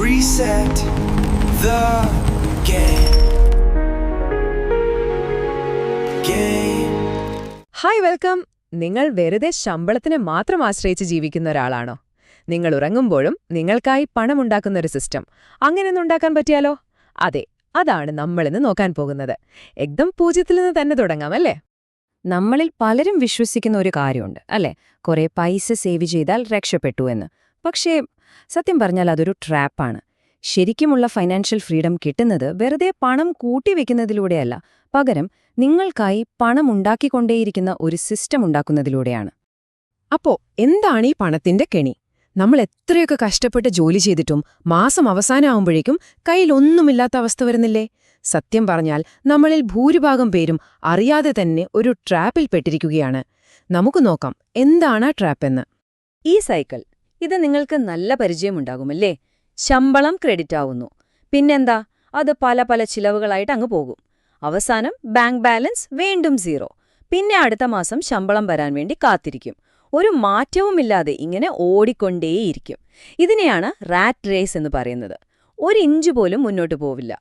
Reset the game. Hi welcome. നിങ്ങൾ വെറുതെ ശമ്പളത്തിനെ മാത്രം ആശ്രയിച്ച് ജീവിക്കുന്ന ഒരാളാണോ? നിങ്ങൾ ഉറങ്ങുമ്പോഴും നിങ്ങൾക്കായി പണമുണ്ടാക്കുന്ന ഒരു സിസ്റ്റം അങ്ങനെയൊന്നും ഉണ്ടാക്കാൻ പറ്റിയാലോ? അതെ, അതാണ് നമ്മളിന്ന് നോക്കാൻ പോകുന്നത്. എക്ദം പൂജ്യത്തിൽ നിന്ന് തന്നെ തുടങ്ങാം, അല്ലേ? നമ്മളിൽ പലരും വിശ്വസിക്കുന്ന ഒരു കാര്യമുണ്ട്, അല്ലേ? കുറെ പൈസ സേവ് ചെയ്താൽ രക്ഷപ്പെട്ടു എന്ന്. പക്ഷേ സത്യം പറഞ്ഞാൽ അതൊരു ട്രാപ്പാണ്. ശരിക്കുമുള്ള ഫൈനാൻഷ്യൽ ഫ്രീഡം കിട്ടുന്നത് വെറുതെ പണം കൂട്ടിവെക്കുന്നതിലൂടെയല്ല, പകരം നിങ്ങൾക്കായി പണം ഉണ്ടാക്കിക്കൊണ്ടേയിരിക്കുന്ന ഒരു സിസ്റ്റം ഉണ്ടാക്കുന്നതിലൂടെയാണ്. അപ്പോ എന്താണ് ഈ പണത്തിന്റെ കെണി? നമ്മൾ എത്രയൊക്കെ കഷ്ടപ്പെട്ട് ജോലി ചെയ്തിട്ടും മാസം അവസാനമാവുമ്പോഴേക്കും കയ്യിലൊന്നുമില്ലാത്ത അവസ്ഥ വരുന്നില്ലേ? സത്യം പറഞ്ഞാൽ നമ്മളിൽ ഭൂരിഭാഗം പേരും അറിയാതെ തന്നെ ഒരു ട്രാപ്പിൽ പെട്ടിരിക്കുകയാണ്. നമുക്ക് നോക്കാം എന്താണ് ആ ട്രാപ്പെന്ന്. ഈ സൈക്കിൾ, ഇത് നിങ്ങൾക്ക് നല്ല പരിചയമുണ്ടാകുമല്ലേ? ശമ്പളം ക്രെഡിറ്റ് ആവുന്നു, പിന്നെന്താ, അത് പല പല ചിലവുകളായിട്ട് അങ്ങ് പോകും. അവസാനം ബാങ്ക് ബാലൻസ് വീണ്ടും 0. പിന്നെ അടുത്ത മാസം ശമ്പളം വരാൻ വേണ്ടി കാത്തിരിക്കും. ഒരു മാറ്റവുമില്ലാതെ ഇങ്ങനെ ഓടിക്കൊണ്ടേയിരിക്കും. ഇതിനെയാണ് റാറ്റ് റേസ് എന്ന് പറയുന്നത്. ഒരു ഇഞ്ച് പോലും മുന്നോട്ടു പോവില്ല.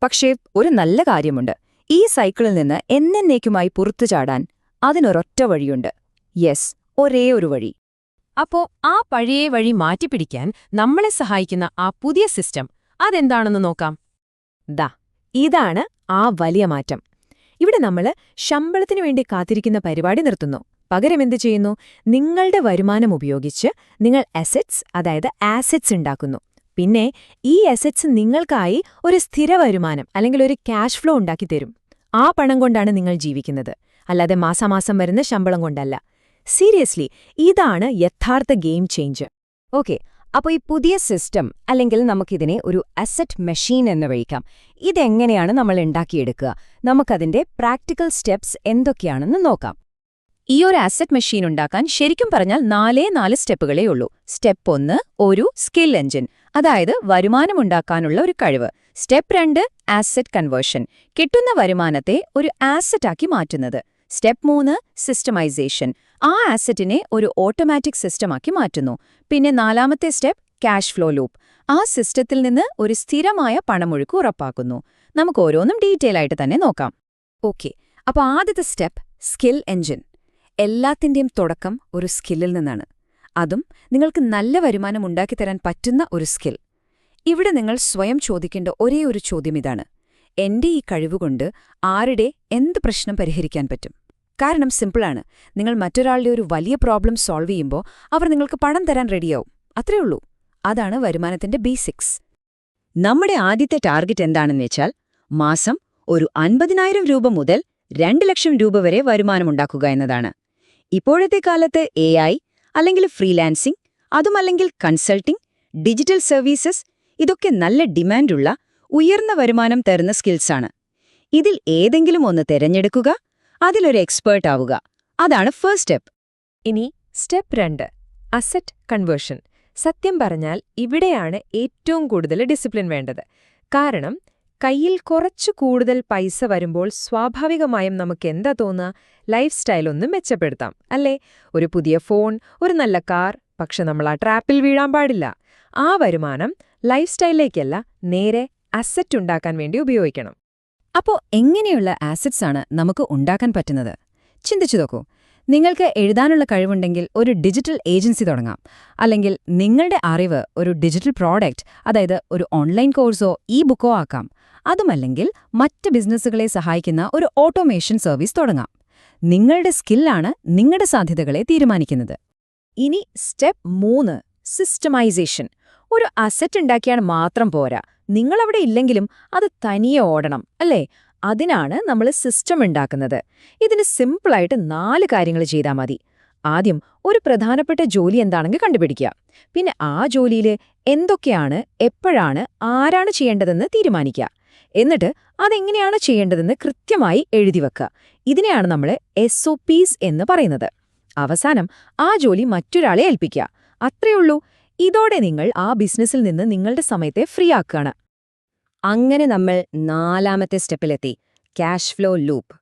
പക്ഷേ ഒരു നല്ല കാര്യമുണ്ട്. ഈ സൈക്കിളിൽ നിന്ന് എന്നേക്കുമായി പുറത്തു ചാടാൻ അതിനൊരൊറ്റ വഴിയുണ്ട്. യെസ്, ഒരേ ഒരു വഴി. അപ്പോ ആ പഴയ വഴി മാറ്റിപ്പിടിക്കാൻ നമ്മളെ സഹായിക്കുന്ന ആ പുതിയ സിസ്റ്റം അതെന്താണെന്ന് നോക്കാം. ഇതാണ് ആ വലിയ മാറ്റം. ഇവിടെ നമ്മൾ ശമ്പളത്തിനു വേണ്ടി കാത്തിരിക്കുന്ന പരിപാടി നിർത്തുന്നു. പകരം എന്തു ചെയ്യുന്നു? നിങ്ങളുടെ വരുമാനം ഉപയോഗിച്ച് നിങ്ങൾ ആസറ്റ്സ് ഉണ്ടാക്കുന്നു. പിന്നെ ഈ അസറ്റ്സ് നിങ്ങൾക്കായി ഒരു സ്ഥിര വരുമാനം അല്ലെങ്കിൽ ഒരു ക്യാഷ് ഫ്ലോ ഉണ്ടാക്കി തരും. ആ പണം കൊണ്ടാണ് നിങ്ങൾ ജീവിക്കുന്നത്, അല്ലാതെ മാസാമാസം വരുന്ന ശമ്പളം കൊണ്ടല്ല. സീരിയസ്ലി, ഇതാണ് യഥാർത്ഥ ഗെയിം ചേഞ്ചർ. ഓക്കെ, അപ്പോൾ ഈ പുതിയ സിസ്റ്റം, അല്ലെങ്കിൽ നമുക്കിതിനെ ഒരു അസറ്റ് മെഷീൻ എന്ന് വിളിക്കാം, ഇതെങ്ങനെയാണ് നമ്മൾ ഉണ്ടാക്കിയെടുക്കുക? നമുക്കതിന്റെ പ്രാക്ടിക്കൽ സ്റ്റെപ്സ് എന്തൊക്കെയാണെന്ന് നോക്കാം. ഈ ഒരു അസറ്റ് മെഷീൻ ഉണ്ടാക്കാൻ ശരിക്കും പറഞ്ഞാൽ 4 സ്റ്റെപ്പുകളേ ഉള്ളൂ. സ്റ്റെപ്പ് 1 ഒരു സ്കിൽ എഞ്ചിൻ, അതായത് വരുമാനമുണ്ടാക്കാനുള്ള ഒരു കഴിവ്. സ്റ്റെപ്പ് 2 ആസറ്റ് കൺവേർഷൻ, കിട്ടുന്ന വരുമാനത്തെ ഒരു ആസറ്റാക്കി മാറ്റുന്നത്. സ്റ്റെപ്പ് 3 സിസ്റ്റമൈസേഷൻ, ആ ആസറ്റിനെ ഒരു ഓട്ടോമാറ്റിക് സിസ്റ്റമാക്കി മാറ്റുന്നു. പിന്നെ 4ാമത്തെ സ്റ്റെപ്പ് ക്യാഷ് ഫ്ലോ ലൂപ്പ്, ആ സിസ്റ്റത്തിൽ നിന്ന് ഒരു സ്ഥിരമായ പണമൊഴുക്ക് ഉറപ്പാക്കുന്നു. നമുക്ക് ഓരോന്നും ഡീറ്റെയിൽ ആയിട്ട് തന്നെ നോക്കാം. ഓക്കെ, അപ്പോൾ ആദ്യത്തെ സ്റ്റെപ്പ് സ്കിൽ എഞ്ചിൻ. എല്ലാത്തിന്റെയും തുടക്കം ഒരു സ്കില്ലിൽ നിന്നാണ്. അതും നിങ്ങൾക്ക് നല്ല വരുമാനം ഉണ്ടാക്കിത്തരാൻ പറ്റുന്ന ഒരു സ്കിൽ. ഇവിടെ നിങ്ങൾ സ്വയം ചോദിക്കേണ്ട ഒരേ ഒരു ചോദ്യം ഇതാണ്: എന്റെ ഈ കഴിവുകൊണ്ട് ആരുടെ എന്ത് പ്രശ്നം പരിഹരിക്കാൻ പറ്റും? കാരണം സിമ്പിളാണ്. നിങ്ങൾ മറ്റൊരാളുടെ ഒരു വലിയ പ്രോബ്ലം സോൾവ് ചെയ്യുമ്പോൾ അവർ നിങ്ങൾക്ക് പണം തരാൻ റെഡിയാവും. അത്രേ ഉള്ളൂ. അതാണ് വരുമാനത്തിന്റെ ബേസിക്സ്. നമ്മുടെ ആദ്യത്തെ ടാർഗറ്റ് എന്താണെന്ന് വെച്ചാൽ, മാസം ഒരു 50,000 രൂപ മുതൽ 2 ലക്ഷം രൂപ വരെ വരുമാനമുണ്ടാക്കുക എന്നതാണ്. ഇപ്പോഴത്തെ കാലത്ത് AI അല്ലെങ്കിൽ ഫ്രീലാൻസിംഗ്, അതുമല്ലെങ്കിൽ കൺസൾട്ടിംഗ്, ഡിജിറ്റൽ സർവീസസ്, ഇതൊക്കെ നല്ല ഡിമാൻഡുള്ള ഉയർന്ന വരുമാനം തരുന്ന സ്കിൽസാണ്. ഇതിൽ ഏതെങ്കിലും ഒന്ന് തിരഞ്ഞെടുക്കുക, അതിലൊരു എക്സ്പേർട്ട് ആവുക. അതാണ് ഫസ്റ്റ് സ്റ്റെപ്പ്. ഇനി സ്റ്റെപ്പ് 2 അസറ്റ് കൺവേർഷൻ. സത്യം പറഞ്ഞാൽ ഇവിടെയാണ് ഏറ്റവും കൂടുതൽ ഡിസിപ്ലിൻ വേണ്ടത്. കാരണം കയ്യിൽ കുറച്ചു കൂടുതൽ പൈസ വരുമ്പോൾ സ്വാഭാവികമായും നമുക്കെന്താ തോന്നുക? ലൈഫ് സ്റ്റൈൽ ഒന്ന് മെച്ചപ്പെടുത്താം, അല്ലേ? ഒരു പുതിയ ഫോൺ, ഒരു നല്ല കാർ. പക്ഷെ നമ്മൾ ആ ട്രാപ്പിൽ വീഴാൻ പാടില്ല. ആ വരുമാനം ലൈഫ് സ്റ്റൈലിലേക്കല്ല, നേരെ അസറ്റ് ഉണ്ടാക്കാൻ വേണ്ടി ഉപയോഗിക്കണം. അപ്പോൾ എങ്ങനെയുള്ള ആസറ്റ്സ് ആണ് നമുക്ക് ഉണ്ടാക്കാൻ പറ്റുന്നത്? ചിന്തിച്ചു നോക്കൂ. നിങ്ങൾക്ക് എഴുതാനുള്ള കഴിവുണ്ടെങ്കിൽ ഒരു ഡിജിറ്റൽ ഏജൻസി തുടങ്ങാം. അല്ലെങ്കിൽ നിങ്ങളുടെ അറിവ് ഒരു ഡിജിറ്റൽ പ്രോഡക്റ്റ്, അതായത് ഒരു ഓൺലൈൻ കോഴ്സോ ബുക്കോ ആക്കാം. അതുമല്ലെങ്കിൽ മറ്റ് ബിസിനസ്സുകളെ സഹായിക്കുന്ന ഒരു ഓട്ടോമേഷൻ സർവീസ് തുടങ്ങാം. നിങ്ങളുടെ സ്കില്ലാണ് നിങ്ങളുടെ സാധ്യതകളെ തീരുമാനിക്കുന്നത്. ഇനി സ്റ്റെപ്പ് 3 സിസ്റ്റമൈസേഷൻ. ഒരു അസറ്റ് ഉണ്ടാക്കിയാൽ മാത്രം പോരാ, നിങ്ങളവിടെ ഇല്ലെങ്കിലും അത് തനിയെ ഓടണം, അല്ലേ? അതിനാണ് നമ്മൾ സിസ്റ്റം ഉണ്ടാക്കുന്നത്. ഇതിന് സിമ്പിളായിട്ട് 4 കാര്യങ്ങൾ ചെയ്താൽ മതി. ആദ്യം ഒരു പ്രധാനപ്പെട്ട ജോലി എന്താണെങ്കിൽ കണ്ടുപിടിക്കുക. പിന്നെ ആ ജോലിയിൽ എന്തൊക്കെയാണ്, എപ്പോഴാണ്, ആരാണ് ചെയ്യേണ്ടതെന്ന് തീരുമാനിക്കുക. എന്നിട്ട് അതെങ്ങനെയാണ് ചെയ്യേണ്ടതെന്ന് കൃത്യമായി എഴുതിവെക്കുക. ഇതിനെയാണ് നമ്മൾ SOPs എന്ന് പറയുന്നത്. അവസാനം ആ ജോലി മറ്റൊരാളെ ഏൽപ്പിക്കുക. അത്രയുള്ളൂ. ഇതോടെ നിങ്ങൾ ആ ബിസിനസ്സിൽ നിന്ന് നിങ്ങളുടെ സമയത്തെ ഫ്രീ ആക്കുകയാണ്. അങ്ങനെ നമ്മൾ 4ാമത്തെ സ്റ്റെപ്പിലെത്തി, ക്യാഷ് ഫ്ലോ ലൂപ്പ്.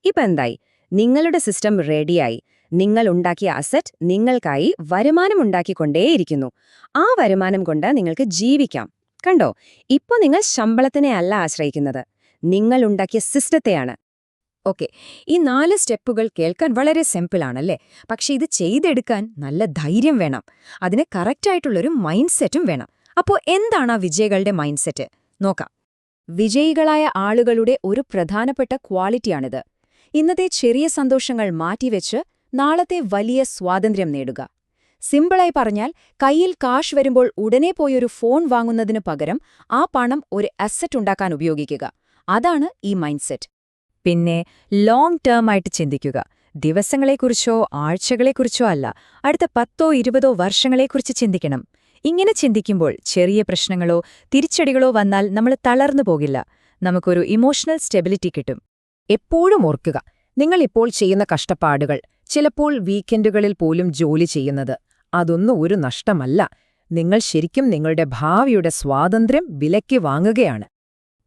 ഇപ്പം എന്തായി? നിങ്ങളുടെ സിസ്റ്റം റെഡിയായി. നിങ്ങൾ ഉണ്ടാക്കിയ അസറ്റ് നിങ്ങൾക്കായി വരുമാനമുണ്ടാക്കിക്കൊണ്ടേയിരിക്കുന്നു. ആ വരുമാനം കൊണ്ട് നിങ്ങൾക്ക് ജീവിക്കാം. കണ്ടോ, ഇപ്പോൾ നിങ്ങൾ ശമ്പളത്തിനെ അല്ല ആശ്രയിക്കുന്നത്, നിങ്ങൾ ഉണ്ടാക്കിയ സിസ്റ്റത്തെയാണ്. ഓക്കെ, ഈ 4 സ്റ്റെപ്പുകൾ കേൾക്കാൻ വളരെ സിമ്പിളാണല്ലേ? പക്ഷെ ഇത് ചെയ്തെടുക്കാൻ നല്ല ധൈര്യം വേണം. അതിന് കറക്റ്റായിട്ടുള്ളൊരു മൈൻഡ് സെറ്റും വേണം. അപ്പോൾ എന്താണ് ആ വിജയികളുടെ മൈൻഡ് സെറ്റ്? നോക്കാം. വിജയികളായ ആളുകളുടെ ഒരു പ്രധാനപ്പെട്ട ക്വാളിറ്റിയാണിത്. ഇന്നത്തെ ചെറിയ സന്തോഷങ്ങൾ മാറ്റിവെച്ച് നാളത്തെ വലിയ സ്വാതന്ത്ര്യം നേടുക. സിമ്പിളായി പറഞ്ഞാൽ, കയ്യിൽ കാശ് വരുമ്പോൾ ഉടനെ പോയൊരു ഫോൺ വാങ്ങുന്നതിനു പകരം ആ പണം ഒരു അസറ്റ് ഉണ്ടാക്കാൻ ഉപയോഗിക്കുക. അതാണ് ഈ മൈൻഡ് സെറ്റ്. പിന്നെ ലോങ് ടേം ആയിട്ട് ചിന്തിക്കുക. ദിവസങ്ങളെക്കുറിച്ചോ ആഴ്ചകളെക്കുറിച്ചോ അല്ല, അടുത്ത 10-20 വർഷങ്ങളെക്കുറിച്ച് ചിന്തിക്കണം. ഇങ്ങനെ ചിന്തിക്കുമ്പോൾ ചെറിയ പ്രശ്നങ്ങളോ തിരിച്ചടികളോ വന്നാൽ നമ്മൾ തളർന്നു പോകില്ല. നമുക്കൊരു ഇമോഷണൽ സ്റ്റെബിലിറ്റി കിട്ടും. എപ്പോഴും ഓർക്കുക, നിങ്ങൾ ഇപ്പോൾ ചെയ്യുന്ന കഷ്ടപ്പാടുകൾ, ചിലപ്പോൾ വീക്കെൻഡുകളിൽ പോലും ജോലി ചെയ്യുന്നത്, അതൊന്നും ഒരു നഷ്ടമല്ല. നിങ്ങൾ ശരിക്കും നിങ്ങളുടെ ഭാവിയുടെ സ്വാതന്ത്ര്യം വിലയ്ക്ക് വാങ്ങുകയാണ്.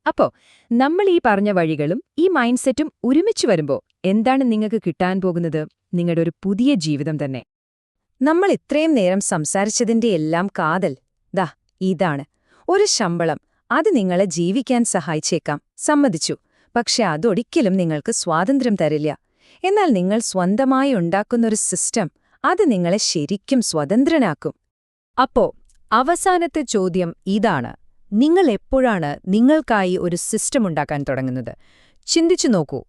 അപ്പോ നമ്മൾ ഈ പറഞ്ഞ വഴികളും ഈ മൈൻഡ് സെറ്റും ഒരുമിച്ച് വരുമ്പോൾ എന്താണ് നിങ്ങൾക്ക് കിട്ടാൻ പോകുന്നത്? നിങ്ങളുടെ ഒരു പുതിയ ജീവിതം തന്നെ. നമ്മൾ ഇത്രയും നേരം സംസാരിച്ചതിന്റെ എല്ലാം കാതൽ ഇതാണ്. ഒരു ശമ്പളം, അത് നിങ്ങളെ ജീവിക്കാൻ സഹായിച്ചേക്കാം, സമ്മതിച്ചു. പക്ഷെ അതൊരിക്കലും നിങ്ങൾക്ക് സ്വാതന്ത്ര്യം തരില്ല. എന്നാൽ നിങ്ങൾ സ്വന്തമായി ഉണ്ടാക്കുന്നൊരു സിസ്റ്റം, അത് നിങ്ങളെ ശരിക്കും സ്വതന്ത്രനാക്കും. അപ്പോ അവസാനത്തെ ചോദ്യം ഇതാണ്: നിങ്ങൾ എപ്പോഴാണ് നിങ്ങൾക്കായി ഒരു സിസ്റ്റം ഉണ്ടാക്കാൻ തുടങ്ങുന്നത്? ചിന്തിച്ചു നോക്കൂ.